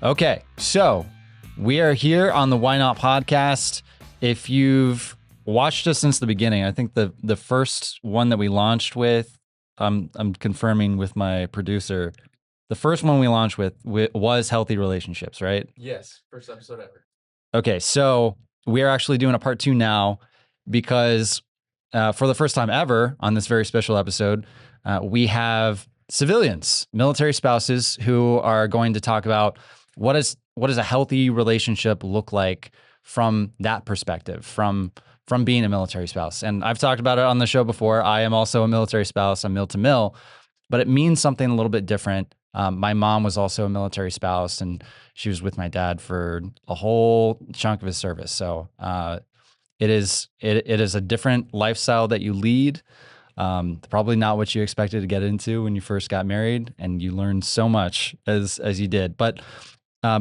Okay, so we are here on the Why Not podcast. If you've watched us since the beginning, I think the first one that we launched with, I'm confirming with my producer, the first one we launched with was healthy relationships, right? Yes, first episode ever. Okay, so we are actually doing a part 2 now because for the first time ever on this very special episode, we have civilians, military spouses who are going to talk about what does a healthy relationship look like from that perspective, from being a military spouse. And I've talked about it on the show before. I am also a military spouse. I'm mil to mil, but it means something a little bit different. My mom was also a military spouse, and she was with my dad for a whole chunk of his service. So it is a different lifestyle that you lead. Probably not what you expected to get into when you first got married, and you learned so much as you did. But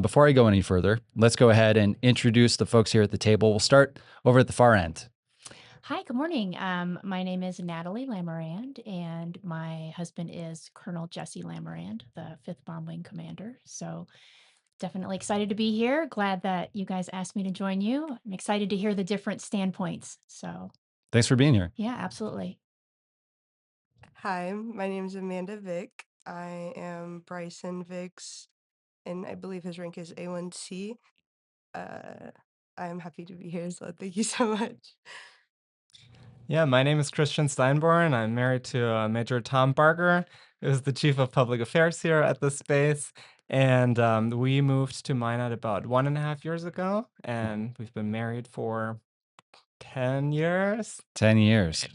before I go any further, let's go ahead and introduce the folks here at the table. We'll start over at the far end. Hi, good morning. My name is Natalie Lamarand, and my husband is Colonel Jesse Lamarand, the 5th Bomb Wing Commander. So definitely excited to be here. Glad that you guys asked me to join you. I'm excited to hear the different standpoints. So Thanks for being here. yeah, absolutely. Hi, my name is Amanda Vick. I am Bryson Vick's, and I believe his rank is A1C. I am happy to be here, so thank you so much. Yeah, my name is Christian Steinborn. I'm married to Major Tom Barger, who's the Chief of Public Affairs here at the space. And we moved to Minot about 1.5 years ago, and we've been married for 10 years. 10 years.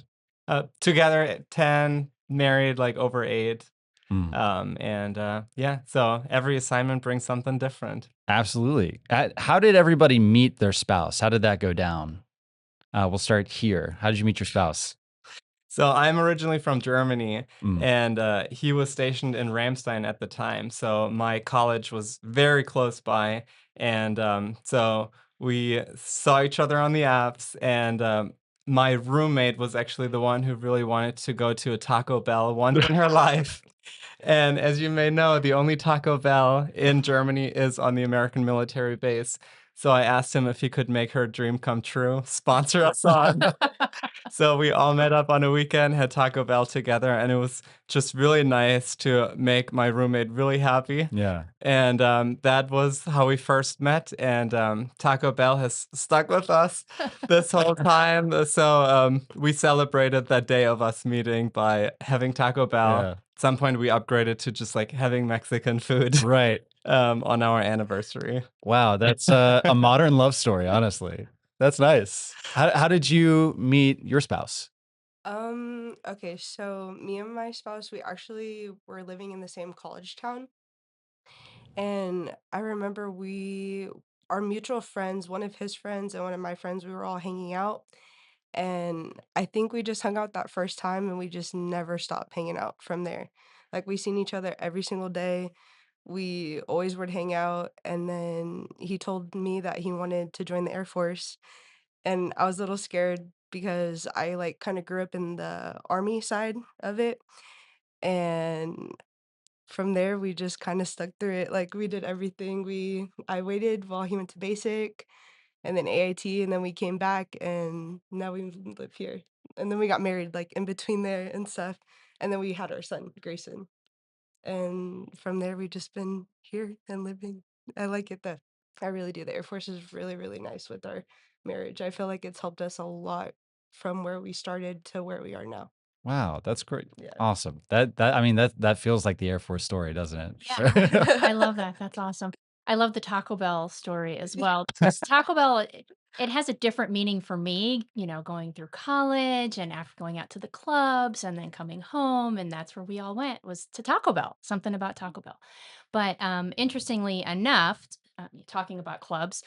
Together, 10, married like over 8. Yeah, so every assignment brings something different. Absolutely. How did everybody meet their spouse? How did that go down? We'll start here. How did you meet your spouse? So I'm originally from Germany, and he was stationed in Ramstein at the time. So my college was very close by, and so we saw each other on the apps. And my roommate was actually the one who really wanted to go to a Taco Bell once in her life. And as you may know, the only Taco Bell in Germany is on the American military base. So I asked him if he could make her dream come true, sponsor us on. So we all met up on a weekend, had Taco Bell together, and it was just really nice to make my roommate really happy. Yeah. And that was how we first met. And Taco Bell has stuck with us this whole time. So we celebrated that day of us meeting by having Taco Bell. Yeah. At some point, we upgraded to just like having Mexican food. Right. On our anniversary. Wow, that's a modern love story, honestly. That's nice. How did you meet your spouse? Okay, so me and my spouse, we actually were living in the same college town. And I remember our mutual friends, one of his friends and one of my friends, we were all hanging out. And I think we just hung out that first time and we just never stopped hanging out from there. Like we seen each other every single day. We always would hang out. And then he told me that he wanted to join the Air Force. And I was a little scared because I like kind of grew up in the army side of it. And from there we just kind of stuck through it. Like we did everything. I waited while he went to basic and then AIT, and then we came back and now we live here. And then we got married like in between there and stuff. And then we had our son, Grayson. And from there we just been here and living. I like it that I really do. The Air Force is really, really nice with our marriage. I feel like it's helped us a lot from where we started to where we are now. Wow, that's great. Yeah. Awesome. That feels like the Air Force story, doesn't it? Yeah, I love that. That's awesome. I love the Taco Bell story as well. Because Taco Bell, it has a different meaning for me, going through college and after going out to the clubs and then coming home. And that's where we all went was to Taco Bell, something about Taco Bell. But interestingly enough, talking about clubs,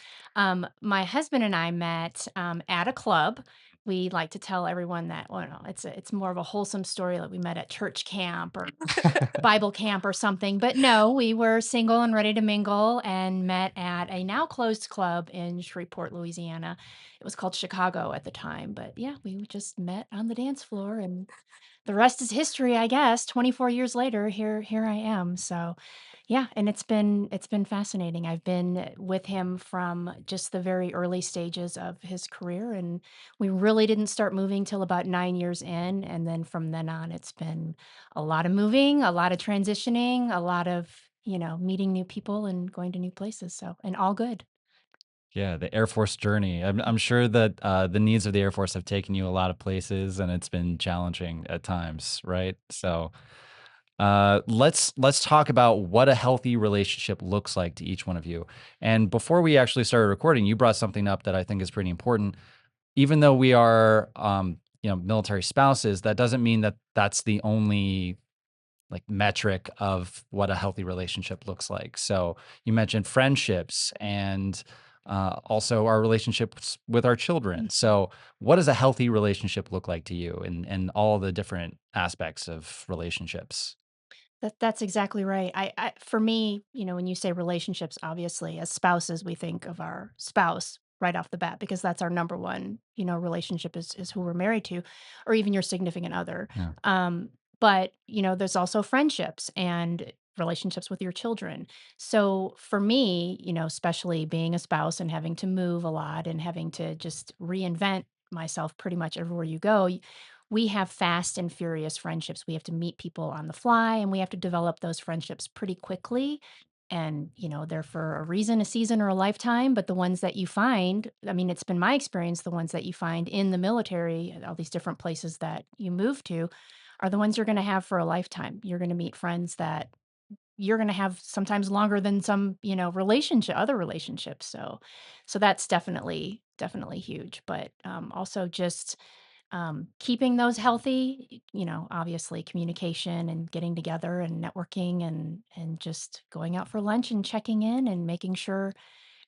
my husband and I met at a club. We like to tell everyone that, well, no, it's more of a wholesome story, like we met at church camp or Bible camp or something. But no, we were single and ready to mingle and met at a now closed club in Shreveport, Louisiana. It was called Chicago at the time. But yeah, we just met on the dance floor and the rest is history, I guess. 24 years later, here I am. So Yeah, and it's been fascinating. I've been with him from just the very early stages of his career, and we really didn't start moving till about 9 years in, and then from then on, it's been a lot of moving, a lot of transitioning, a lot of, meeting new people and going to new places, so and all good. Yeah, the Air Force journey. I'm sure that the needs of the Air Force have taken you a lot of places, and it's been challenging at times, right? So, let's talk about what a healthy relationship looks like to each one of you. And before we actually started recording, you brought something up that I think is pretty important. Even though we are, military spouses, that doesn't mean that that's the only like metric of what a healthy relationship looks like. So you mentioned friendships and also our relationships with our children. So what does a healthy relationship look like to you and all the different aspects of relationships? That's exactly right. For me, when you say relationships, obviously, as spouses, we think of our spouse right off the bat because that's our number one, relationship is who we're married to, or even your significant other. Yeah. But there's also friendships and relationships with your children. So for me, especially being a spouse and having to move a lot and having to just reinvent myself pretty much everywhere you go, we have fast and furious friendships. We have to meet people on the fly and we have to develop those friendships pretty quickly. And, they're for a reason, a season, or a lifetime. But the ones that you find, I mean, it's been my experience, the ones that you find in the military, all these different places that you move to, are the ones you're going to have for a lifetime. You're going to meet friends that you're going to have sometimes longer than some, other relationships. So that's definitely huge. But also just keeping those healthy, obviously communication and getting together and networking and just going out for lunch and checking in and making sure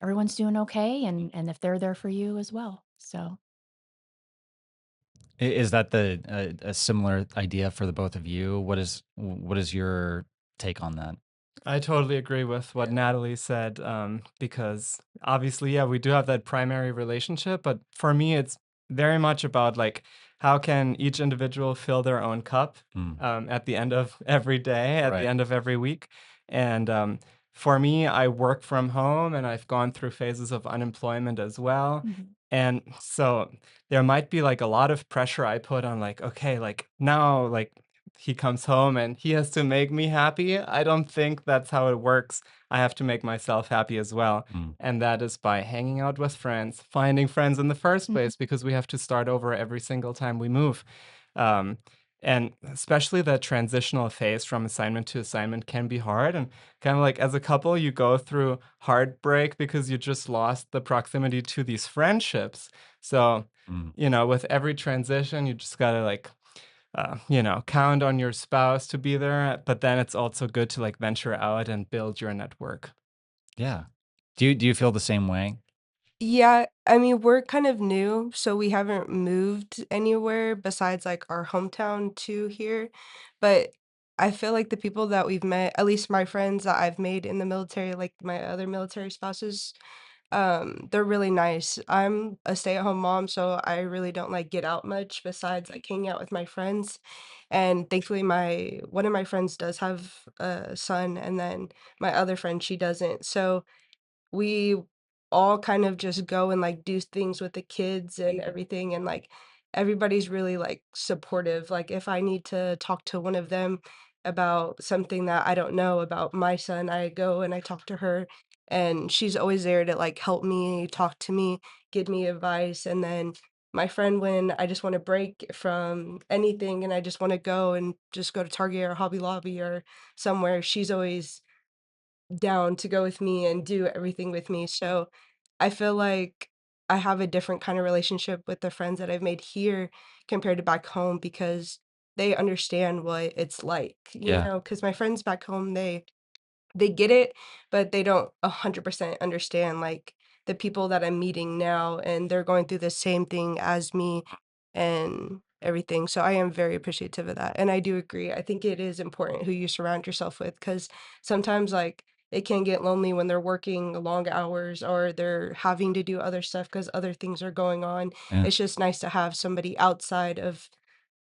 everyone's doing okay and if they're there for you as well. So Is that a similar idea for the both of you? What is your take on that? I totally agree with what Natalie said, because obviously, yeah, we do have that primary relationship, but for me, it's very much about like how can each individual fill their own cup Mm, at the end of every day, at the right. end of every week. And for me, I work from home and I've gone through phases of unemployment as well. mhm. And so there might be like a lot of pressure I put on, like, okay, like now, like he comes home and he has to make me happy. I don't think that's how it works. I have to make myself happy as well. Mm, And that is by hanging out with friends, finding friends in the first Mhm. place, because we have to start over every single time we move. Um, and especially the transitional phase from assignment to assignment can be hard. And kind of like as a couple, you go through heartbreak because you just lost the proximity to these friendships. So, mm. with every transition, you just got to like count on your spouse to be there, but then it's also good to like venture out and build your network. Yeah. Do you feel the same way? Yeah, I mean, we're kind of new, so we haven't moved anywhere besides like our hometown to here. But I feel like the people that we've met, at least my friends that I've made in the military, like my other military spouses, they're really nice. I'm a stay-at-home mom, so I really don't like get out much besides like hanging out with my friends. And thankfully my one of my friends does have a son, and then my other friend, she doesn't. So we all kind of just go and, like, do things with the kids and everything, and, like, everybody's really, like, supportive. Like, if I need to talk to one of them about something that I don't know about my son, I go and I talk to her, and she's always there to, like, help me, talk to me, give me advice, and then my friend, when I just wanna break from anything and I just wanna go and just go to Target or Hobby Lobby or somewhere, she's always down to go with me and do everything with me. So I feel like I have a different kind of relationship with the friends that I've made here compared to back home because they understand what it's like, Yeah. because my friends back home, they get it, but they don't 100% understand, like, the people that I'm meeting now, and they're going through the same thing as me and everything, so I am very appreciative of that, and I do agree, I think it is important who you surround yourself with, because sometimes, like, it can get lonely when they're working long hours or they're having to do other stuff because other things are going on. Yeah. It's just nice to have somebody outside of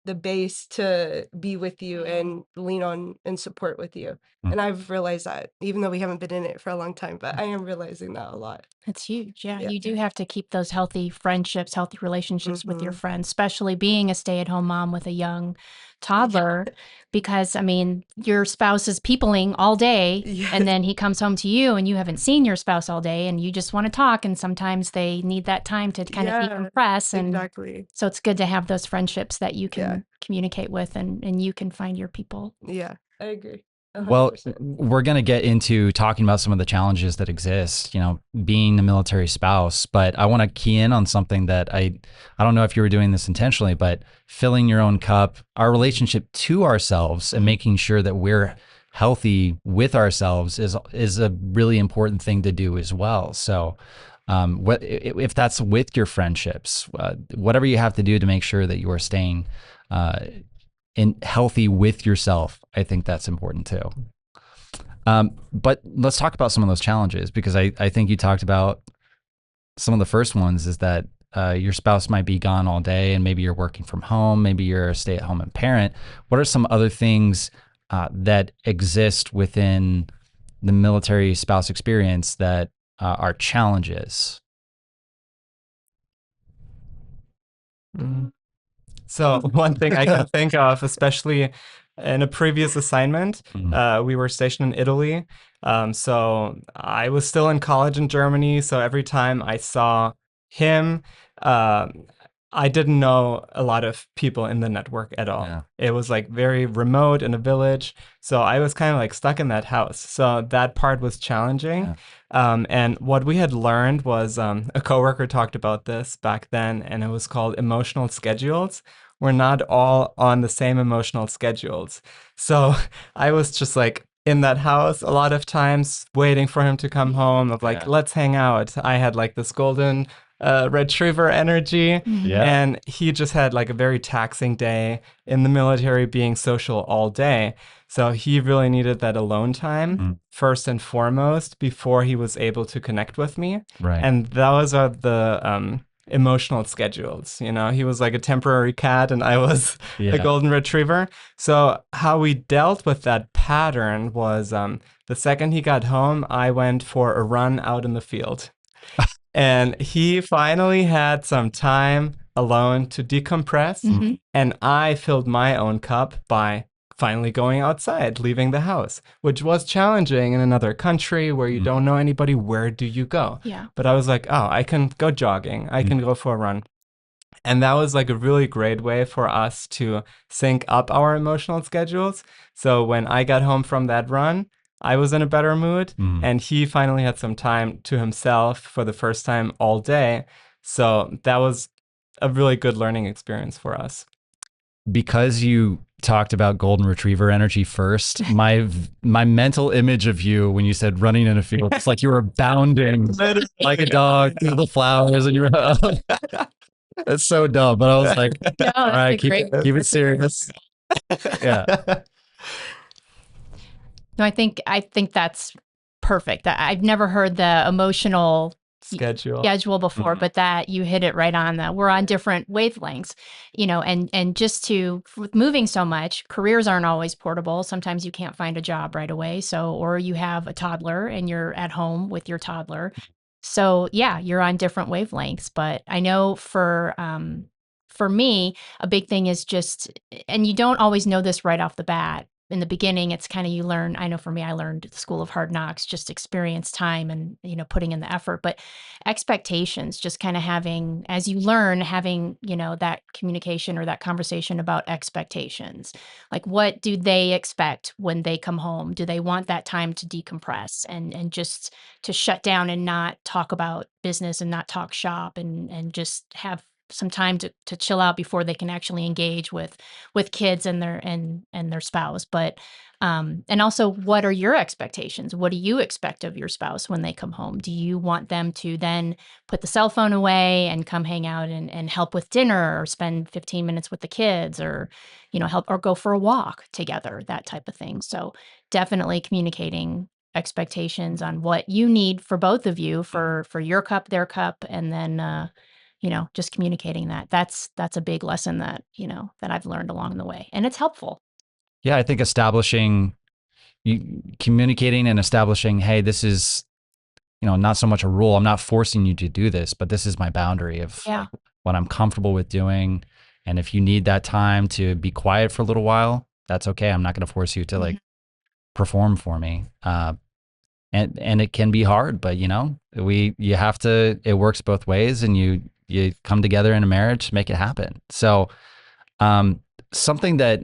the base to be with you and lean on and support with you. And I've realized that, even though we haven't been in it for a long time, but I am realizing that a lot. That's huge. Yeah, Yeah. you do have to keep those healthy friendships, healthy relationships with your Mhm. friends, especially being a stay-at-home mom with a young toddler, because I mean, your spouse is peopling all day, Yes. and then he comes home to you, and you haven't seen your spouse all day, and you just want to talk, and sometimes they need that time to kind of Yeah, decompress, and exactly. so it's good to have those friendships that you Yeah. can communicate with, and you can find your people. Yeah, I agree. Well, 100%. we're going to get into talking about some of the challenges that exist, being a military spouse, but I want to key in on something that I don't know if you were doing this intentionally, but filling your own cup, our relationship to ourselves and making sure that we're healthy with ourselves is a really important thing to do as well. So, if that's with your friendships, whatever you have to do to make sure that you are staying and healthy with yourself, I think that's important too. But let's talk about some of those challenges, because I think you talked about some of the first ones is that your spouse might be gone all day and maybe you're working from home, maybe you're a stay-at-home parent. What are some other things that exist within the military spouse experience that are challenges? So one thing I can think of, especially in a previous assignment, we were stationed in Italy. So I was still in college in Germany. So every time I saw him, I didn't know a lot of people in the network at all. Yeah. It was like very remote in a village. So I was kind of like stuck in that house. So that part was challenging. Yeah. And what we had learned was a coworker talked about this back then, and it was called emotional schedules. We're not all on the same emotional schedules. So I was just like in that house a lot of times waiting for him to come home of like, Yeah. let's hang out. I had like this golden retriever energy. Yeah. And he just had like a very taxing day in the military, being social all day. So he really needed that alone time first and foremost before he was able to connect with me. Right. And those are the emotional schedules. He was like a temporary cat and I was a golden retriever. So how we dealt with that pattern was the second he got home, I went for a run out in the field. And he finally had some time alone to decompress. And I filled my own cup by finally going outside, leaving the house, which was challenging in another country where you don't know anybody. Where do you go? Yeah. But I was like, oh, I can go jogging. I can go for a run. And that was like a really great way for us to sync up our emotional schedules. So when I got home from that run, I was in a better mood, and he finally had some time to himself for the first time all day. So that was a really good learning experience for us. Because you talked about golden retriever energy first, my mental image of you when you said running in a field, it's like you were bounding like a dog through the flowers, and you were. It's so dumb, but I was like, No, all that's right, a keep great it serious. Yeah. No, I think that's perfect. I've never heard the emotional schedule before, but that you hit it right on. That we're on different wavelengths, and just with moving so much, careers aren't always portable. Sometimes you can't find a job right away. So, or you have a toddler and you're at home with your toddler. So yeah, you're on different wavelengths. But I know for me, a big thing is just, and you don't always know this right off the bat. In the beginning, it's kind of, you learn, I know for me, I learned at the School of Hard Knocks, just experience time and, putting in the effort, but expectations, just kind of having, as you learn, having, that communication or that conversation about expectations. Like, what do they expect when they come home? Do they want that time to decompress and just to shut down and not talk about business and not talk shop and just have some time to chill out before they can actually engage with kids and their spouse? But and also, what are your expectations? What do you expect of your spouse when they come home? Do you want them to then put the cell phone away and come hang out and help with dinner, or spend 15 minutes with the kids, or help, or go for a walk together, that type of thing? So definitely communicating expectations on what you need for both of you, for your cup, their cup, and then just communicating that. That's a big lesson that, that I've learned along the way. And it's helpful. Yeah, I think communicating and establishing, hey, this is, not so much a rule. I'm not forcing you to do this, but this is my boundary of Yeah. what I'm comfortable with doing. And if you need that time to be quiet for a little while, that's okay. I'm not going to force you to like perform for me. And it can be hard, but you have to, it works both ways, and you come together in a marriage to make it happen. So, something that,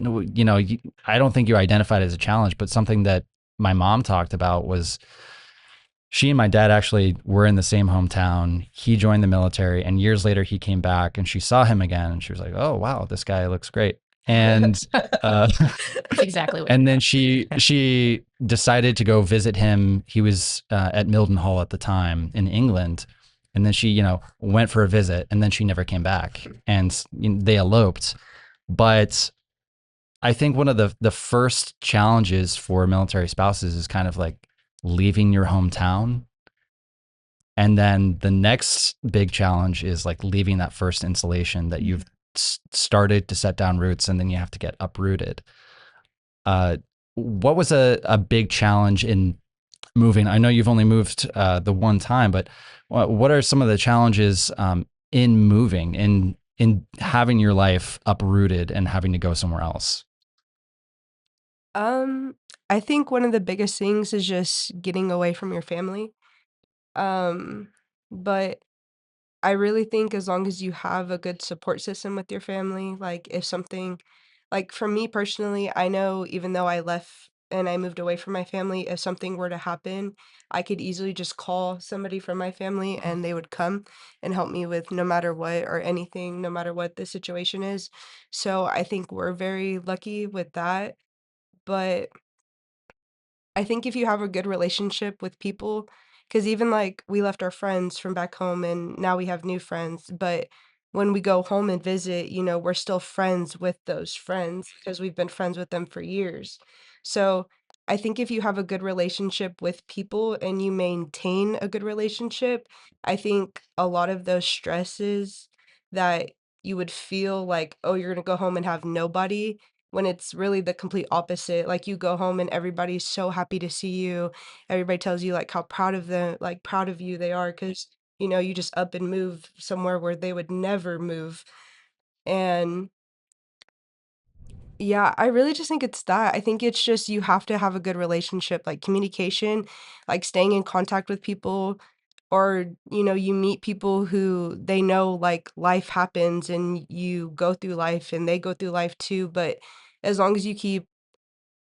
I don't think you identified as a challenge, but something that my mom talked about was she and my dad actually were in the same hometown. He joined the military, and years later he came back, and she saw him again, and she was like, "Oh, wow, this guy looks great." And That's exactly what. and then she decided to go visit him. He was at Mildenhall at the time in England. And then she, went for a visit, and then she never came back, and they eloped. But I think one of the first challenges for military spouses is kind of like leaving your hometown. And then the next big challenge is like leaving that first installation that you've started to set down roots, and then you have to get uprooted. What was a big challenge in moving? I know you've only moved the one time, but what are some of the challenges in moving, in having your life uprooted and having to go somewhere else? I think one of the biggest things is just getting away from your family. Um, but I really think as long as you have a good support system with your family, like if something, like for me personally, I know even though I left and I moved away from my family, if something were to happen, I could easily just call somebody from my family and they would come and help me with no matter what or anything, no matter what the situation is. So I think we're very lucky with that. But I think if you have a good relationship with people, because even like we left our friends from back home and now we have new friends, but when we go home and visit, we're still friends with those friends because we've been friends with them for years. So I think if you have a good relationship with people and you maintain a good relationship, I think a lot of those stresses that you would feel like, oh, you're going to go home and have nobody, when it's really the complete opposite. Like you go home and everybody's so happy to see you. Everybody tells you like how proud of them, like proud of you they are because you just up and move somewhere where they would never move. And yeah, I really just think it's that. I think it's just you have to have a good relationship, like communication, like staying in contact with people, or you meet people who they know like life happens and you go through life and they go through life too, but as long as you keep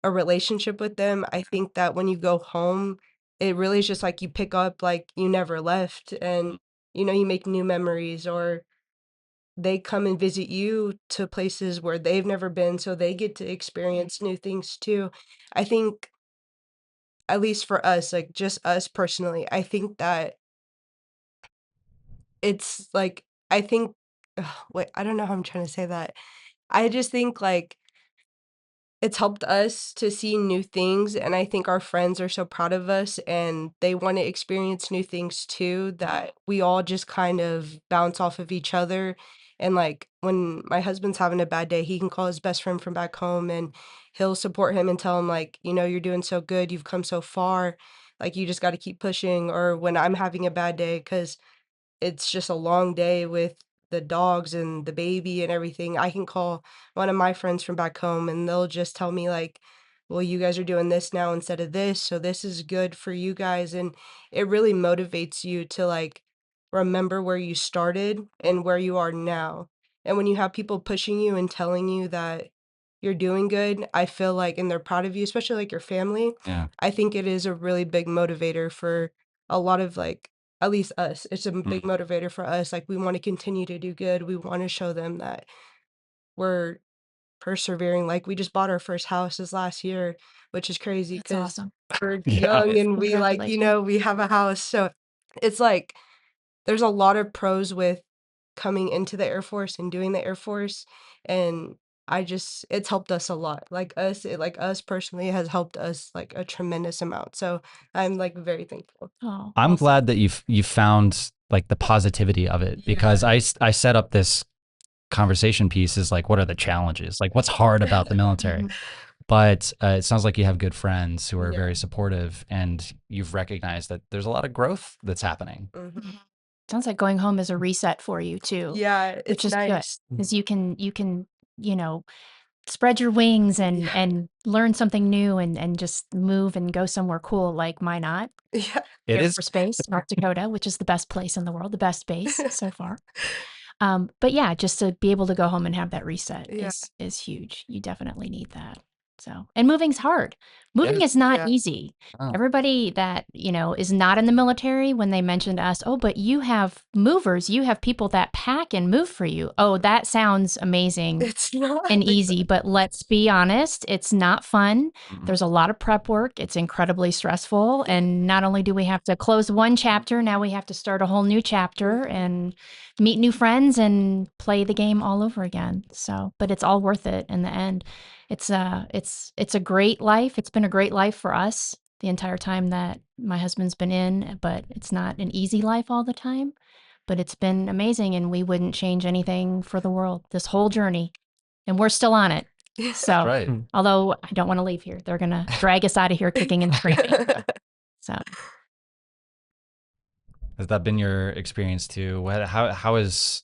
a relationship with them, I think that when you go home, it really is just like you pick up like you never left, and you make new memories, or they come and visit you to places where they've never been, so they get to experience new things too. I think, at least for us, like just us personally, I think that it's like, I think, ugh, wait, I don't know how I'm trying to say that. I just think like it's helped us to see new things, and I think our friends are so proud of us, and they wanna experience new things too, that we all just kind of bounce off of each other, and, like, when my husband's having a bad day, he can call his best friend from back home, and he'll support him and tell him, like, "You're doing so good, you've come so far, like, you just gotta keep pushing," or when I'm having a bad day, because it's just a long day with the dogs and the baby and everything, I can call one of my friends from back home and they'll just tell me like, "Well, you guys are doing this now instead of this, so this is good for you guys." And it really motivates you to like remember where you started and where you are now. And when you have people pushing you and telling you that you're doing good, I feel like, and they're proud of you, especially like your family, Yeah. I think it is a really big motivator for a lot of like, at least us. It's a big motivator for us. Like we want to continue to do good. We want to show them that we're persevering. Like we just bought our first house this last year, which is crazy That's because awesome. we're Yeah. young and we like, Congratulations. we have a house. So it's like there's a lot of pros with coming into the Air Force and doing the Air Force, and it's helped us a lot. Like us personally, it has helped us like a tremendous amount. So I'm like very thankful. Oh, I'm awesome. glad that you found like the positivity of it, because I set up this conversation piece is like, what are the challenges? Like, what's hard about the military? But it sounds like you have good friends who are very supportive, and you've recognized that there's a lot of growth that's happening. Sounds like going home is a reset for you too. Yeah, which it's is good nice. because you can spread your wings and learn something new and just move and go somewhere cool like Minot Yeah. It Air is Force Base, North Dakota, which is the best place in the world, the best base so far. But yeah, just to be able to go home and have that reset Yeah. is huge. You definitely need that. So, and moving's hard. Moving is not Yeah. easy. Oh. Everybody that, is not in the military, when they mention to us, oh, but you have movers, you have people that pack and move for you. Oh, that sounds amazing It's not. and easy, but let's be honest, it's not fun. Mhm. There's a lot of prep work. It's incredibly stressful. And not only do we have to close one chapter, now we have to start a whole new chapter and meet new friends and play the game all over again. So, but it's all worth it in the end. It's a great life. It's been a great life for us the entire time that my husband's been in, but it's not an easy life all the time. But it's been amazing, and we wouldn't change anything for the world, this whole journey. And we're still on it. So, Right. although I don't want to leave here, they're going to drag us out of here kicking and screaming. So, Has that been your experience too? How is,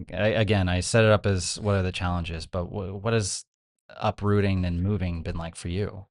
again, I set it up as what are the challenges, but what has uprooting and moving been like for you?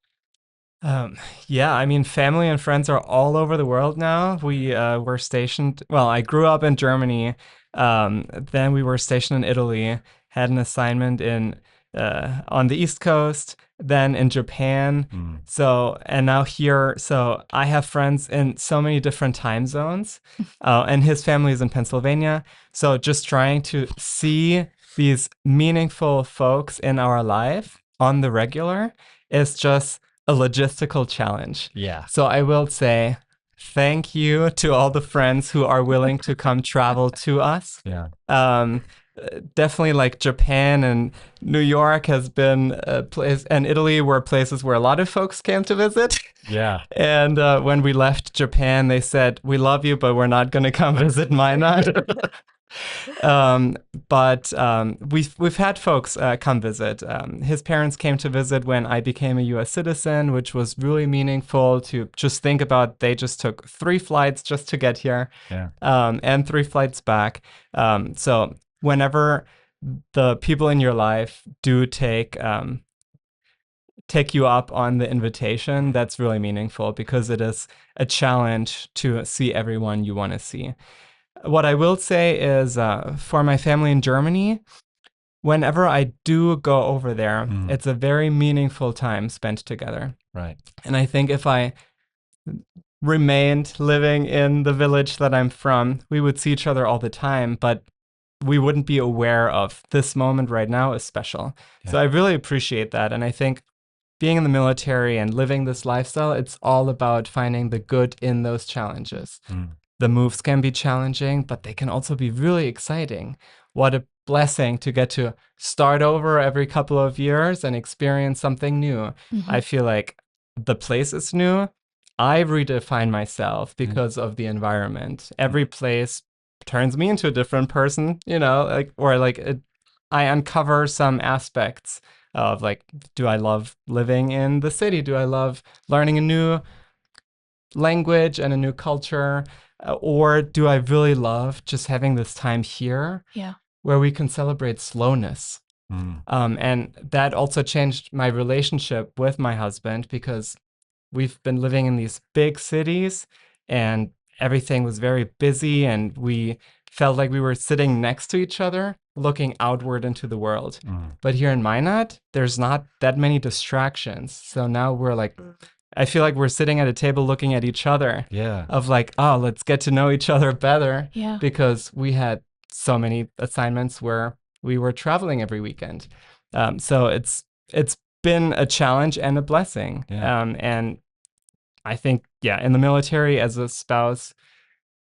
Yeah, I mean, family and friends are all over the world now. We were stationed, well, I grew up in Germany. Then we were stationed in Italy, had an assignment on the East Coast, then in Japan. So, and now here, so I have friends in so many different time zones, and his family is in Pennsylvania. So just trying to see these meaningful folks in our life on the regular is just a logistical challenge. Yeah. So I will say thank you to all the friends who are willing to come travel to us. Yeah. Definitely like Japan and New York has been a place, and Italy were places where a lot of folks came to visit. Yeah. And when we left Japan, they said, "We love you, but we're not going to come visit Minot." But we've had folks come visit. His parents came to visit when I became a U.S. citizen, which was really meaningful to just think about. They just took 3 flights just to get here, and 3 flights back. So whenever the people in your life do take you up on the invitation, that's really meaningful because it is a challenge to see everyone you want to see. What I will say is for my family in Germany, whenever I do go over there, it's a very meaningful time spent together. Right. And I think if I remained living in the village that I'm from, we would see each other all the time, but we wouldn't be aware of this moment right now is special. Yeah. So I really appreciate that. And I think being in the military and living this lifestyle, it's all about finding the good in those challenges. The moves can be challenging, but they can also be really exciting. What a blessing to get to start over every couple of years and experience something new. I feel like the place is new. I redefine myself because of the environment. Every place turns me into a different person, I uncover some aspects of like, do I love living in the city? Do I love learning a new language and a new culture? Or do I really love just having this time here where we can celebrate slowness? And that also changed my relationship with my husband because we've been living in these big cities and everything was very busy and we felt like we were sitting next to each other looking outward into the world. But here in Minot, there's not that many distractions. So now we're like, I feel like we're sitting at a table looking at each other. Yeah. Of like, oh, let's get to know each other better. Yeah. Because we had so many assignments where we were traveling every weekend. So it's been a challenge and a blessing. Yeah. And I think, in the military as a spouse,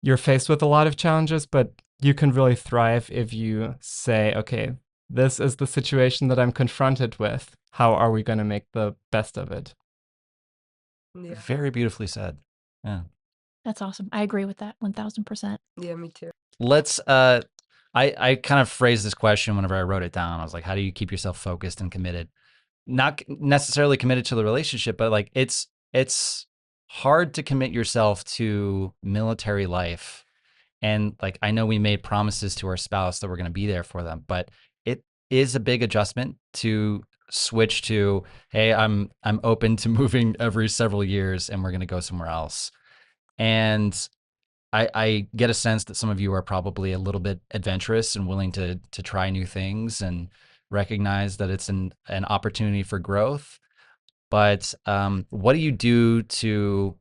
you're faced with a lot of challenges, but you can really thrive if you say, okay, this is the situation that I'm confronted with. How are we going to make the best of it? Yeah. Very beautifully said. Yeah. That's awesome. I agree with that 1000%. Yeah, me too. Let's I kind of phrased this question whenever I wrote it down. I was like, how do you keep yourself focused and committed? Not necessarily committed to the relationship, but like it's hard to commit yourself to military life. And like I know we made promises to our spouse that we're going to be there for them, but it is a big adjustment to switch to, hey, I'm open to moving every several years and we're going to go somewhere else. And I get a sense that some of you are probably a little bit adventurous and willing to try new things and recognize that it's an opportunity for growth. But what do you do to,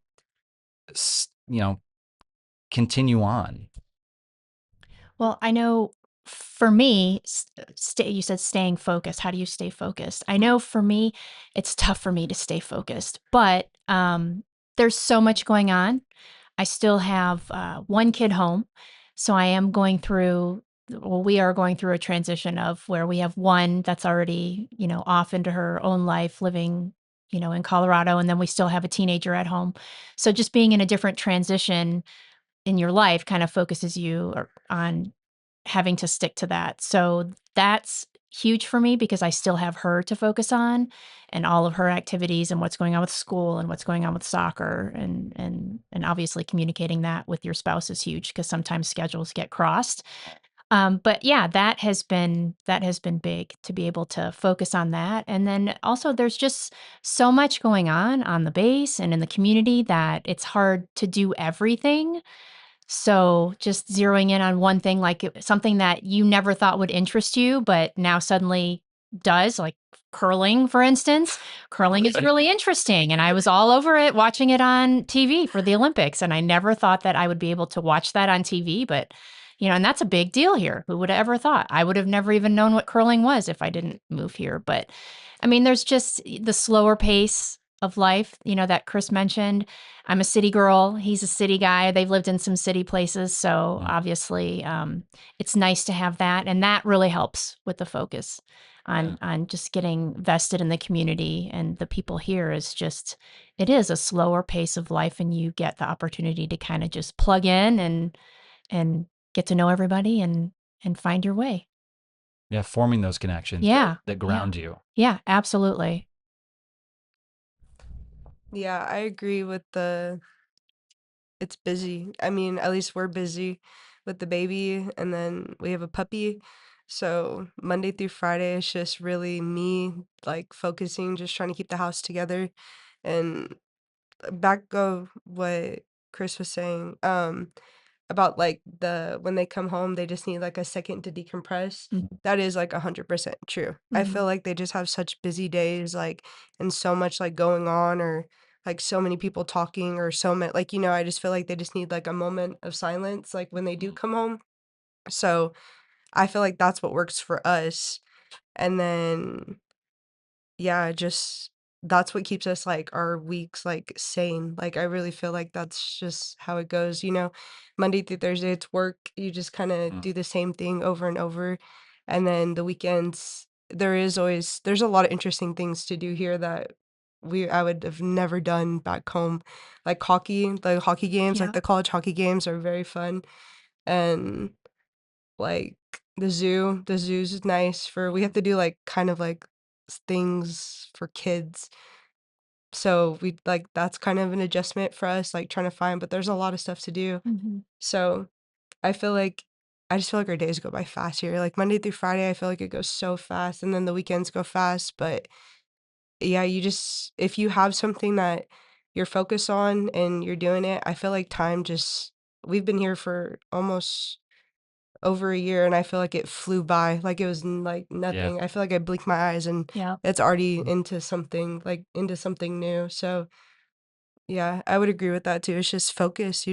continue on? Well, I know for me, you said staying focused. How do you stay focused? I know for me, it's tough for me to stay focused, but there's so much going on. I still have one kid home. So I am going through, well, we are going through a transition of where we have one that's already, off into her own life living, in Colorado. And then we still have a teenager at home. So just being in a different transition in your life kind of focuses you on having to stick to that. So that's huge for me because I still have her to focus on and all of her activities and what's going on with school and what's going on with soccer and obviously communicating that with your spouse is huge because sometimes schedules get crossed. But yeah, that has been big to be able to focus on that. And then also there's just so much going on the base and in the community that it's hard to do everything. So just zeroing in on one thing, like something that you never thought would interest you, but now suddenly does, like curling, for instance. Curling is really interesting. And I was all over it, watching it on TV for the Olympics. And I never thought that I would be able to watch that on TV. But, and that's a big deal here. Who would have ever thought? I would have never even known what curling was if I didn't move here. But I mean, there's just the slower pace of life, that Chris mentioned. I'm a city girl. He's a city guy. They've lived in some city places. So Yeah. obviously, it's nice to have that. And that really helps with the focus Yeah. on just getting vested in the community. And the people here it is a slower pace of life. And you get the opportunity to kind of just plug in and get to know everybody and find your way. Yeah, forming those connections Yeah. that ground you. Yeah, absolutely. Yeah, I agree with it's busy. I mean, at least we're busy with the baby, and then we have a puppy. So Monday through Friday, it's just really me like focusing, just trying to keep the house together. And back of what Chris was saying, about like when they come home, they just need like a second to decompress. Mhm. That is like 100% true. I Mhm. feel like they just have such busy days, like, and so much like going on, or like so many people talking, or so many, like, I just feel like they just need like a moment of silence, like when they do come home. So I feel like that's what works for us. And then, yeah, just that's what keeps us like our weeks like sane. Like I really feel like that's just how it goes, Monday through Thursday it's work. You just kind of Mm. do the same thing over and over. And then the weekends there's a lot of interesting things to do here that I would have never done back home. Like the hockey games, like Yeah. the college hockey games are very fun. And like the zoo's nice for we have to do like kind of like things for kids. So we like that's kind of an adjustment for us, like trying to find, but there's a lot of stuff to do. Mhm. So I just feel like our days go by fast here. Like Monday through Friday, I feel like it goes so fast, and then the weekends go fast. But yeah, if you have something that you're focused on and you're doing it, I feel like we've been here for almost over a year, and I feel like it flew by, like it was like Yeah. nothing. I feel like I blinked my eyes and Yeah. it's already into something new. So yeah, I would agree with that too. It's just focus.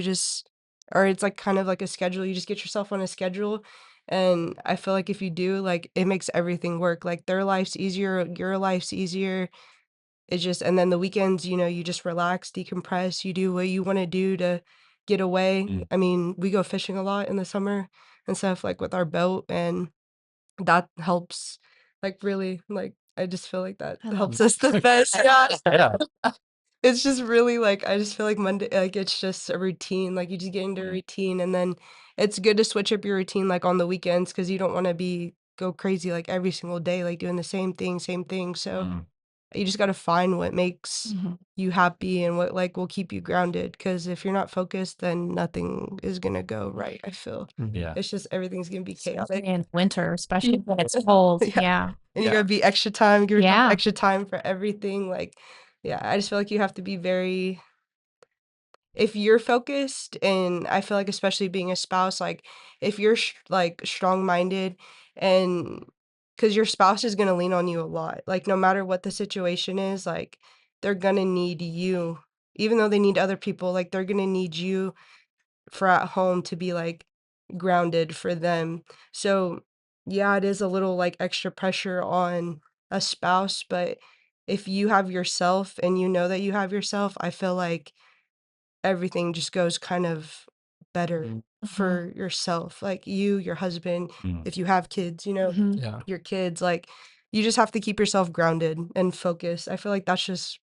Or it's like kind of like a schedule. You just get yourself on a schedule. And I feel like if you do, like it makes everything work. Like their life's easier, your life's easier. And then the weekends, you just relax, decompress, you do what you want to do to get away. Mm. I mean, we go fishing a lot in the summer and stuff, like with our boat, and that helps. Like really, like I just feel like that I love helps us the best. Yeah. Yeah. it's just really like I just feel like Monday, like it's just a routine. Like you just get into a routine, and then it's good to switch up your routine like on the weekends because you don't want to be go crazy like every single day, like doing the same thing, same thing. So Mm. you just got to find what makes Mhm. you happy and what like will keep you grounded. Because if you're not focused, then nothing is gonna go right. I feel Yeah. it's just everything's gonna be chaotic. Especially in winter, especially when it's cold. Yeah. Yeah. And you Yeah. gotta be extra time, give yourself Yeah. extra time for everything. Like, yeah, I just feel like you have to be very if you're focused, and I feel like especially being a spouse, like if you're like strong-minded and because your spouse is gonna lean on you a lot, like no matter what the situation is, like they're gonna need you, even though they need other people, like they're gonna need you for at home to be like grounded for them. So yeah, it is a little like extra pressure on a spouse, but if you have yourself and you know that you have yourself, I feel like everything just goes kind of better Mhm. Mhm. for yourself. Like you, your husband, Mm. if you have kids, Mhm. Yeah. your kids, like you just have to keep yourself grounded and focused. I feel like that's just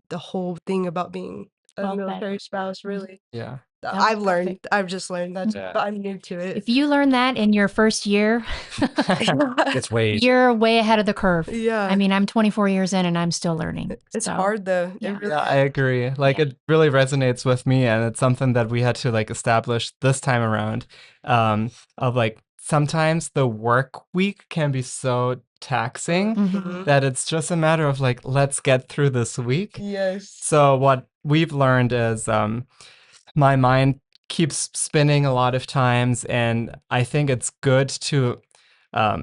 the whole thing about being a Well said. military spouse, really. Yeah. That was I've learned. perfect. I've just learned that, Yeah. but I'm new to it. If you learn that in your first year, It's way easier. you're way ahead of the curve. Yeah, I mean, I'm 24 years in and I'm still learning. it's So, hard though. yeah. It really Yeah, I agree. Like Yeah. it really resonates with me, and it's something that we had to like establish this time around. Of like sometimes the work week can be so taxing Mhm. that it's just a matter of like, let's get through this week. Yes. So what we've learned is my mind keeps spinning a lot of times, and I think it's good to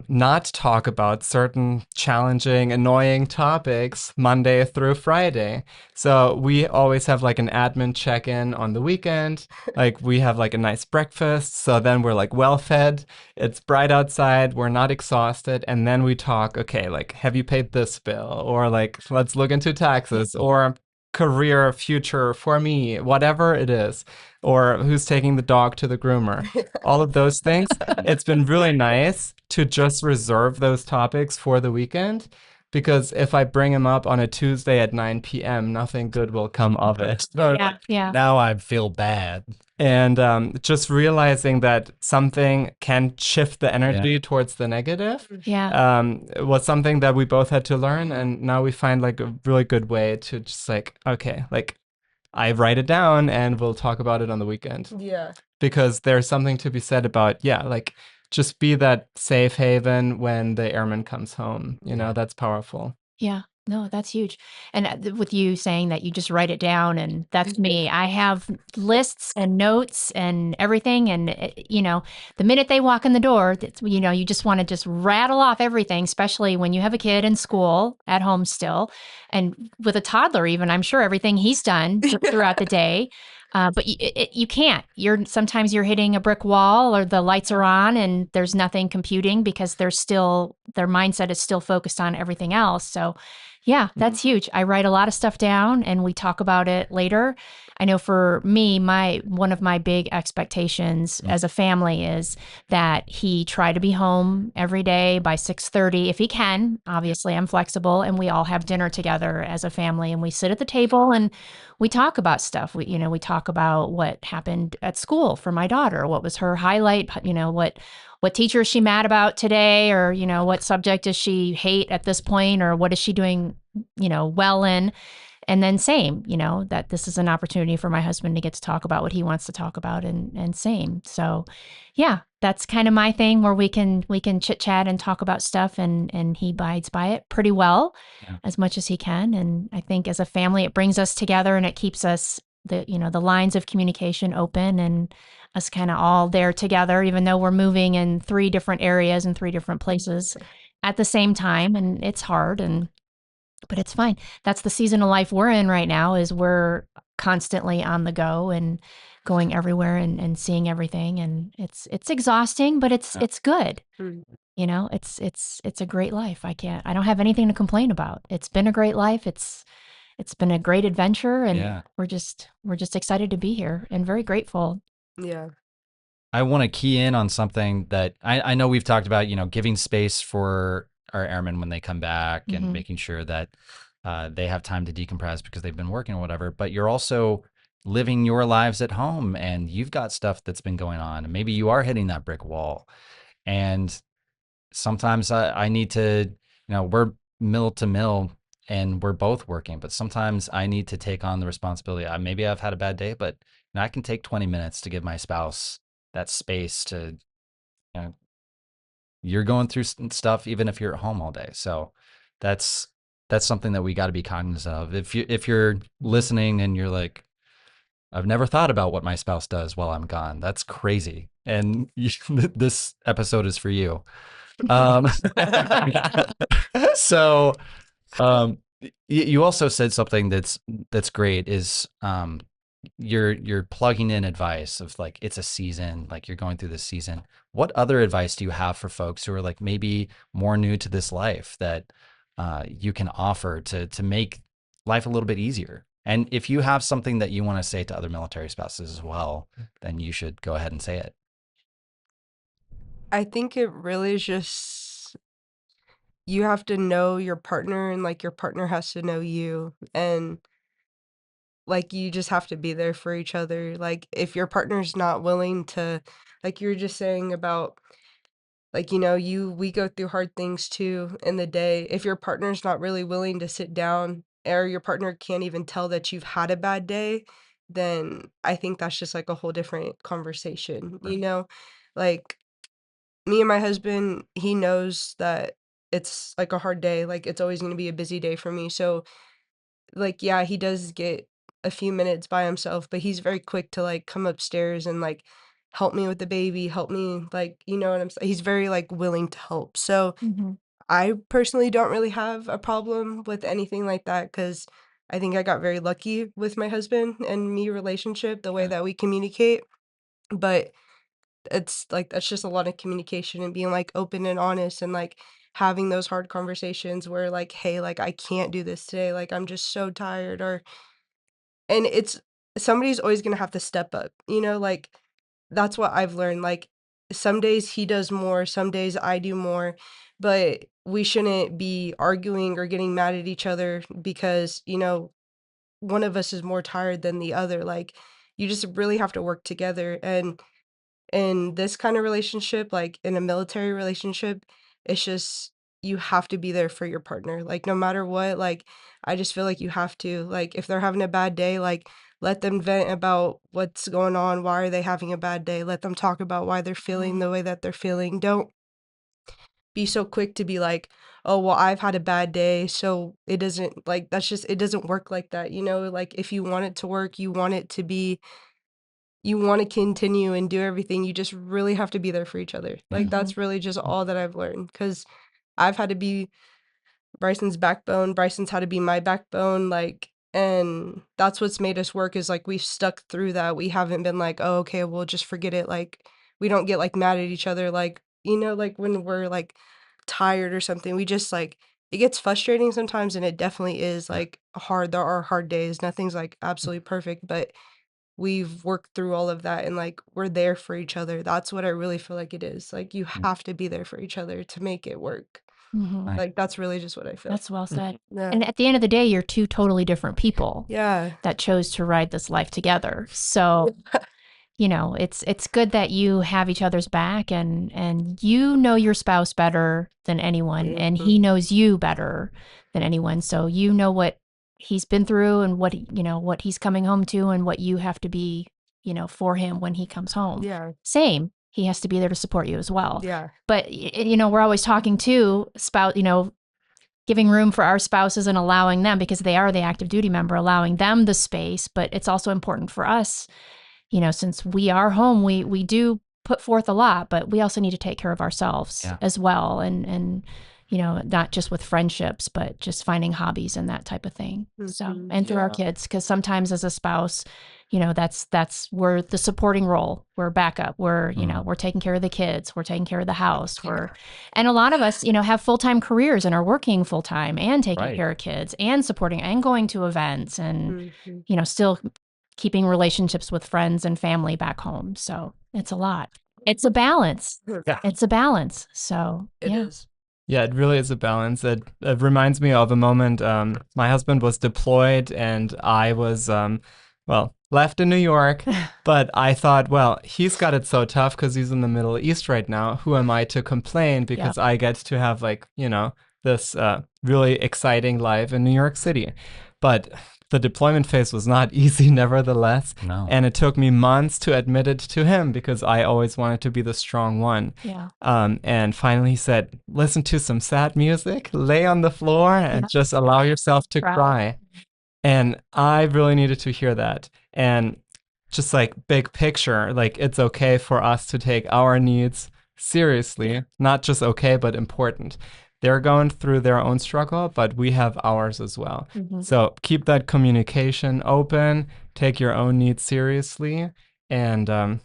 not talk about certain challenging, annoying topics Monday through Friday. So we always have like an admin check in on the weekend. Like we have like a nice breakfast. So then we're like well fed. It's bright outside. We're not exhausted. And then we talk, okay, like, have you paid this bill? Or like, let's look into taxes or career future for me, whatever it is, or who's taking the dog to the groomer, all of those things. It's been really nice to just reserve those topics for the weekend because if I bring them up on a Tuesday at 9 p.m., nothing good will come of it. Yeah. Yeah. Now I feel bad. And just realizing that something can shift the energy towards the negative Yeah. was something that we both had to learn. And now we find like a really good way to just like, okay, like I write it down and we'll talk about it on the weekend. Yeah. Because there's something to be said about, yeah, like just be that safe haven when the airman comes home. You know, that's powerful. Yeah. No, that's huge. And with you saying that you just write it down, and that's me. I have lists and notes and everything. And, the minute they walk in the door, you just want to just rattle off everything, especially when you have a kid in school at home still. And with a toddler, even, I'm sure everything he's done throughout the day. But you can't. Sometimes you're hitting a brick wall, or the lights are on and there's nothing computing because their mindset is still focused on everything else. So, yeah, that's huge. I write a lot of stuff down and we talk about it later. I know for me, one of my big expectations as a family is that he try to be home every day by 6:30 if he can. Obviously, I'm flexible, and we all have dinner together as a family, and we sit at the table and we talk about stuff. We talk about what happened at school for my daughter. What was her highlight? What teacher is she mad about today? Or, what subject does she hate at this point? Or what is she doing, well in? And then same, that this is an opportunity for my husband to get to talk about what he wants to talk about, and same. So yeah, that's kind of my thing where we can chit chat and talk about stuff, and he abides by it pretty well as much as he can. And I think as a family, it brings us together and it keeps us the lines of communication open and us kind of all there together, even though we're moving in 3 different areas and 3 different places at the same time. And it's hard, but it's fine. That's the season of life we're in right now, is we're constantly on the go and going everywhere and seeing everything. And it's exhausting, but it's good. Mm. It's a great life. I don't have anything to complain about. It's been a great life. It's been a great adventure, and we're just excited to be here and very grateful. Yeah. I want to key in on something that I know we've talked about, giving space for our airmen when they come back and making sure that they have time to decompress because they've been working or whatever, but you're also living your lives at home and you've got stuff that's been going on. And maybe you are hitting that brick wall. And sometimes I need to, we're mill to mill and we're both working, but sometimes I need to take on the responsibility. Maybe I've had a bad day, but I can take 20 minutes to give my spouse that space to, you're going through stuff even if you're at home all day. So that's something that we got to be cognizant of. If you're listening and you're like, I've never thought about what my spouse does while I'm gone, that's crazy. And this episode is for you. So you also said something that's great is you're plugging in advice of like, it's a season, like you're going through this season. What other advice do you have for folks who are like maybe more new to this life that you can offer to make life a little bit easier? And if you have something that you want to say to other military spouses as well, then you should go ahead and say it. I think it really is just you have to know your partner and like your partner has to know you, and like you just have to be there for each other. Like if your partner's not willing to, like you were just saying about, like, we go through hard things too in the day. If your partner's not really willing to sit down, or your partner can't even tell that you've had a bad day, then I think that's just like a whole different conversation, Right. Like me and my husband, he knows that it's like a hard day, like it's always going to be a busy day for me. So like, yeah, he does get a few minutes by himself, but he's very quick to like come upstairs and like help me with the baby, help me, like, you know what I'm saying? He's very like willing to help. So Mm-hmm. I personally don't really have a problem with anything like that because I think I got very lucky with my husband and me relationship, the way Yeah. that we communicate. But it's like that's just a lot of communication and being like open and honest and like having those hard conversations where like, hey, like I can't do this today, like I'm just so tired, or and it's somebody's always gonna have to step up, like that's what I've learned. Like some days he does more, some days I do more, but we shouldn't be arguing or getting mad at each other because, one of us is more tired than the other. Like you just really have to work together. And in this kind of relationship, like in a military relationship, it's just you have to be there for your partner. Like no matter what, like I just feel like you have to. Like if they're having a bad day, like let them vent about what's going on. Why are they having a bad day? Let them talk about why they're feeling the way that they're feeling. Don't be so quick to be like, "Oh, well, I've had a bad day, so it doesn't like that's just it doesn't work like that." Like if you want it to work, you want it to be you wanna continue and do everything, you just really have to be there for each other. Like, Mm-hmm. that's really just all that I've learned. Because 'cause I've had to be Bryson's backbone, Bryson's had to be my backbone, like and that's what's made us work is, like, we've stuck through that. We haven't been like, "Oh, okay, we'll just forget it," like, we don't get, like, mad at each other, like, like, when we're, like, tired or something, we just, like it gets frustrating sometimes, and it definitely is, Yeah. like, hard. There are hard days, nothing's, like, absolutely perfect, but we've worked through all of that and, like, we're there for each other. That's what I really feel like it is. Like, you Mm. have to be there for each other to make it work. Mm-hmm. Nice. Like, that's really just what I feel. That's well said. Yeah. And at the end of the day, you're two totally different people Yeah. that chose to ride this life together. So, it's good that you have each other's back and you know your spouse better than anyone and he knows you better than anyone. So you know what he's been through and what he's coming home to and what you have to be, for him when he comes home. Yeah. Same. He has to be there to support you as well. Yeah. But we're always talking to spouse, giving room for our spouses and allowing them, because they are the active duty member, allowing them the space. But it's also important for us, since we are home, we do put forth a lot, but we also need to take care of ourselves Yeah. as well. And not just with friendships, but just finding hobbies and that type of thing. So, Mhm. and through our Yeah. kids, because sometimes as a spouse, that's we're the supporting role. We're backup. We're, we're taking care of the kids. We're taking care of the house. And a lot of us, have full-time careers and are working full-time and taking Right. care of kids and supporting and going to events and, Mhm. still keeping relationships with friends and family back home. So it's a lot. It's a balance. Yeah. It's a balance. So It yeah. is. Yeah, it really is a balance. It reminds me of a moment. My husband was deployed, and I was, well, left in New York. But I thought, well, he's got it so tough because he's in the Middle East right now. Who am I to complain? Because I get to have, like, this really exciting life in New York City. But the deployment phase was not easy, nevertheless. No. And it took me months to admit it to him because I always wanted to be the strong one. Yeah. And finally he said, listen to some sad music, lay on the floor, and just allow yourself to cry. And I really needed to hear that. And just like big picture, like it's okay for us to take our needs seriously, not just okay, but important. They're going through their own struggle, but we have ours as well. So keep that communication open, take your own needs seriously. And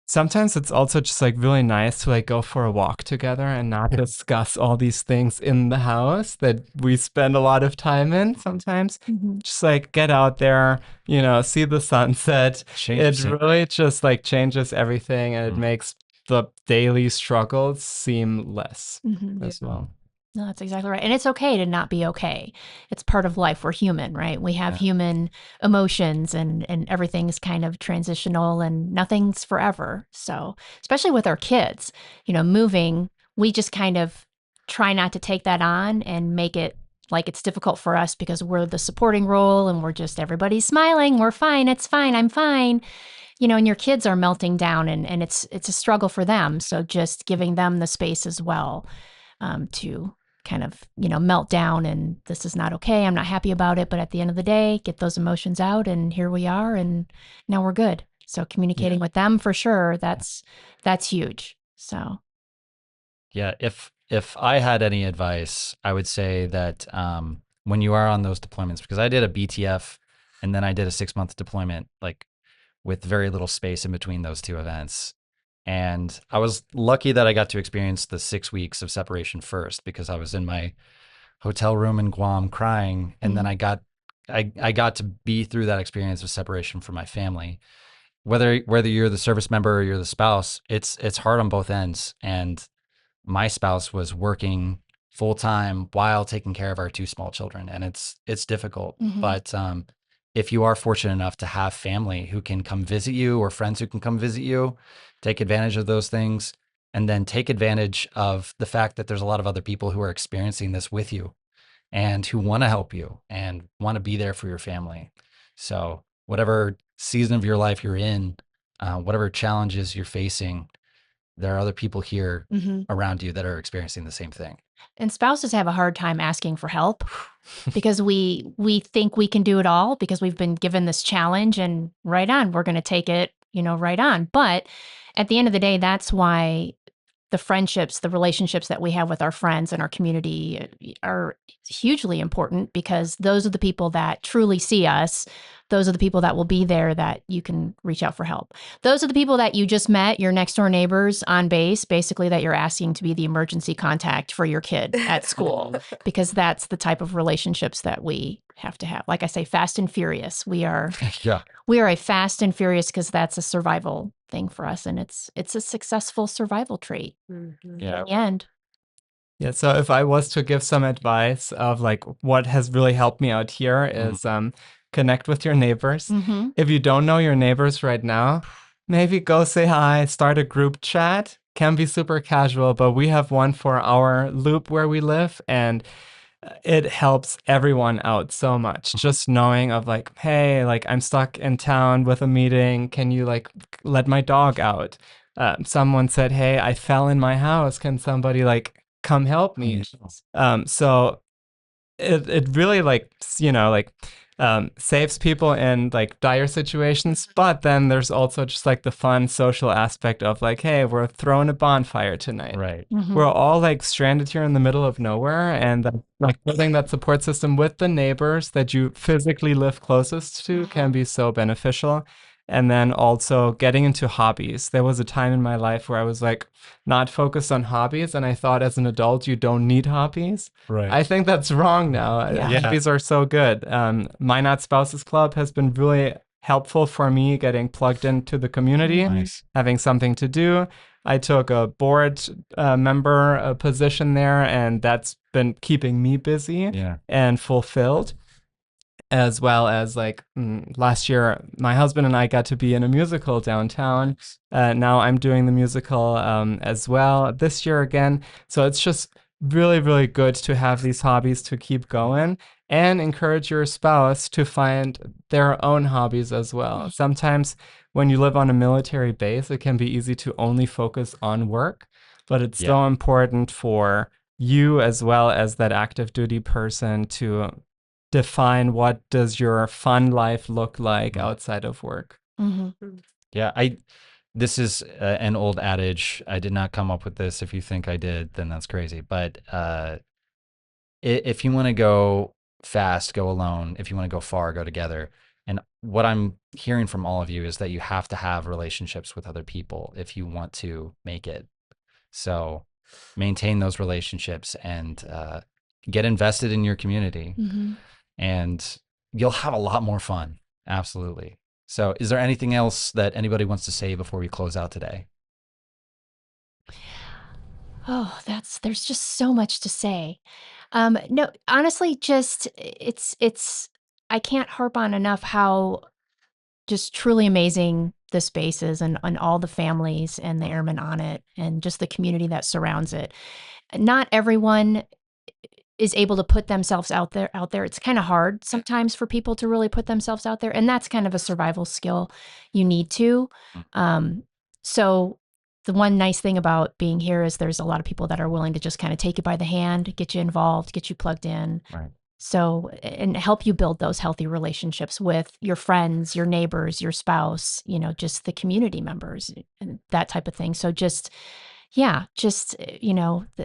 sometimes it's also just like really nice to like go for a walk together and not discuss all these things in the house that we spend a lot of time in sometimes. Just like get out there, see the sunset. It really just like changes everything, and it makes the daily struggles seem less as well. No, that's exactly right. And it's okay to not be okay. It's part of life. We're human, right? We have human emotions, and everything's kind of transitional and nothing's forever. So, especially with our kids, moving, we just kind of try not to take that on and make it like it's difficult for us because we're the supporting role and we're just everybody's smiling. We're fine. It's fine. I'm fine. And your kids are melting down, and it's a struggle for them. So just giving them the space as well to kind of, melt down, and this is not okay. I'm not happy about it. But at the end of the day, get those emotions out, and here we are, and now we're good. So communicating with them for sure, that's huge. So. Yeah. If I had any advice, I would say that when you are on those deployments, because I did a BTF and then I did a 6-month deployment, like with very little space in between those two events. And I was lucky that I got to experience the 6 weeks of separation first, because I was in my hotel room in Guam crying. And then I got to be through that experience of separation from my family. Whether you're the service member or you're the spouse, it's hard on both ends. And my spouse was working full time while taking care of our 2 small children. And it's difficult, but if you are fortunate enough to have family who can come visit you or friends who can come visit you, take advantage of those things, and then take advantage of the fact that there's a lot of other people who are experiencing this with you and who want to help you and want to be there for your family. So whatever season of your life you're in, whatever challenges you're facing, there are other people here around you that are experiencing the same thing. And spouses have a hard time asking for help because we think we can do it all because we've been given this challenge, and right on, we're going to take it, right on. But at the end of the day, that's why the friendships, the relationships that we have with our friends and our community are hugely important, because those are the people that truly see us. Those are the people that will be there that you can reach out for help. Those are the people that you just met, your next door neighbors on base, basically, that you're asking to be the emergency contact for your kid at school, because that's the type of relationships that we have to have. Like I say, fast and furious. We are a fast and furious because that's a survival thing for us, and it's a successful survival trait in the end. Yeah, so if I was to give some advice of like what has really helped me out here is connect with your neighbors. If you don't know your neighbors right now, maybe go say hi, start a group chat. Can be super casual, but we have one for our loop where we live, and it helps everyone out so much. Just knowing of like, hey, like I'm stuck in town with a meeting. Can you like let my dog out? Someone said, hey, I fell in my house. Can somebody like come help me? So it really like, saves people in like dire situations. But then there's also just like the fun social aspect of like, hey, we're throwing a bonfire tonight. Right. We're all like stranded here in the middle of nowhere, and like building that support system with the neighbors that you physically live closest to can be so beneficial. And then also getting into hobbies. There was a time in my life where I was like not focused on hobbies, and I thought as an adult you don't need hobbies. Right. I think that's wrong now. Hobbies are so good. My Not Spouses Club has been really helpful for me getting plugged into the community, having something to do. I took a board member position there, and that's been keeping me busy Yeah. and fulfilled. As well as like last year, my husband and I got to be in a musical downtown. Now I'm doing the musical as well this year again. So it's just really, really good to have these hobbies to keep going, and encourage your spouse to find their own hobbies as well. Sometimes when you live on a military base, it can be easy to only focus on work, but it's so important for you as well as that active duty person to define what does your fun life look like outside of work. Yeah, this is an old adage. I did not come up with this. If you think I did, then that's crazy. But if you want to go fast, go alone. If you want to go far, go together. And what I'm hearing from all of you is that you have to have relationships with other people if you want to make it. So maintain those relationships and get invested in your community. And you'll have a lot more fun. Absolutely. So is there anything else that anybody wants to say before we close out today? Oh, there's just so much to say. No, honestly, just I can't harp on enough how just truly amazing the space is, and all the families and the airmen on it, and just the community that surrounds it. Not everyone is able to put themselves out there. It's kind of hard sometimes for people to really put themselves out there, and that's kind of a survival skill you need to. So the one nice thing about being here is there's a lot of people that are willing to just kind of take you by the hand, get you involved, get you plugged in. Right. So, and help you build those healthy relationships with your friends, your neighbors, your spouse, just the community members and that type of thing. So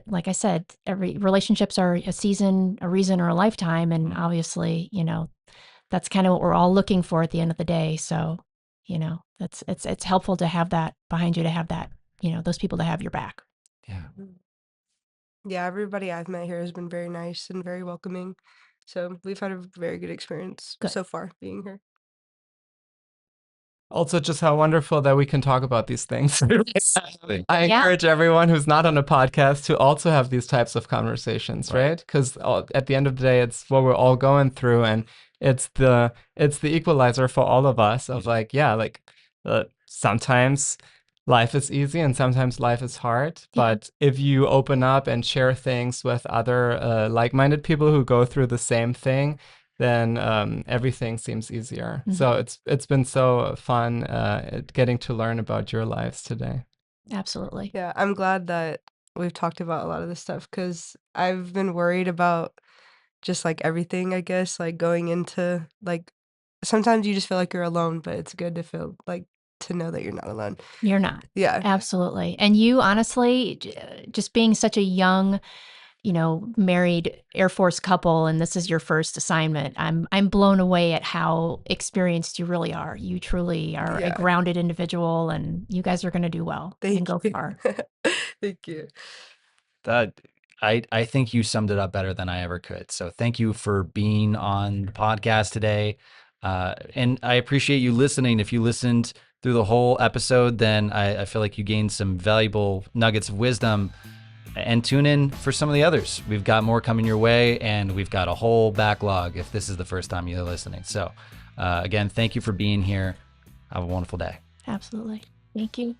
like I said, every relationships are a season, a reason, or a lifetime. And obviously, that's kind of what we're all looking for at the end of the day. So, it's helpful to have that behind you, to have that, those people to have your back. Yeah. Yeah, everybody I've met here has been very nice and very welcoming. So we've had a very good experience so far being here. Also, just how wonderful that we can talk about these things. I Yeah. encourage everyone who's not on a podcast to also have these types of conversations, right? Because at the end of the day, it's what we're all going through, and it's the equalizer for all of us. Of sometimes life is easy and sometimes life is hard. But if you open up and share things with other like-minded people who go through the same thing, then everything seems easier. So it's been so fun getting to learn about your lives today. Absolutely. Yeah, I'm glad that we've talked about a lot of this stuff, because I've been worried about just like everything, I guess, like going into like sometimes you just feel like you're alone, but it's good to feel like to know that you're not alone. You're not. Yeah. Absolutely. And you honestly, just being such a young, married Air Force couple, and this is your first assignment, I'm blown away at how experienced you really are. You truly are a grounded individual, and you guys are going to do well and go far. Thank you. I think you summed it up better than I ever could. So thank you for being on the podcast today. And I appreciate you listening. If you listened through the whole episode, then I feel like you gained some valuable nuggets of wisdom. And tune in for some of the others. We've got more coming your way, and we've got a whole backlog if this is the first time you're listening. So again, thank you for being here. Have a wonderful day. Absolutely. Thank you.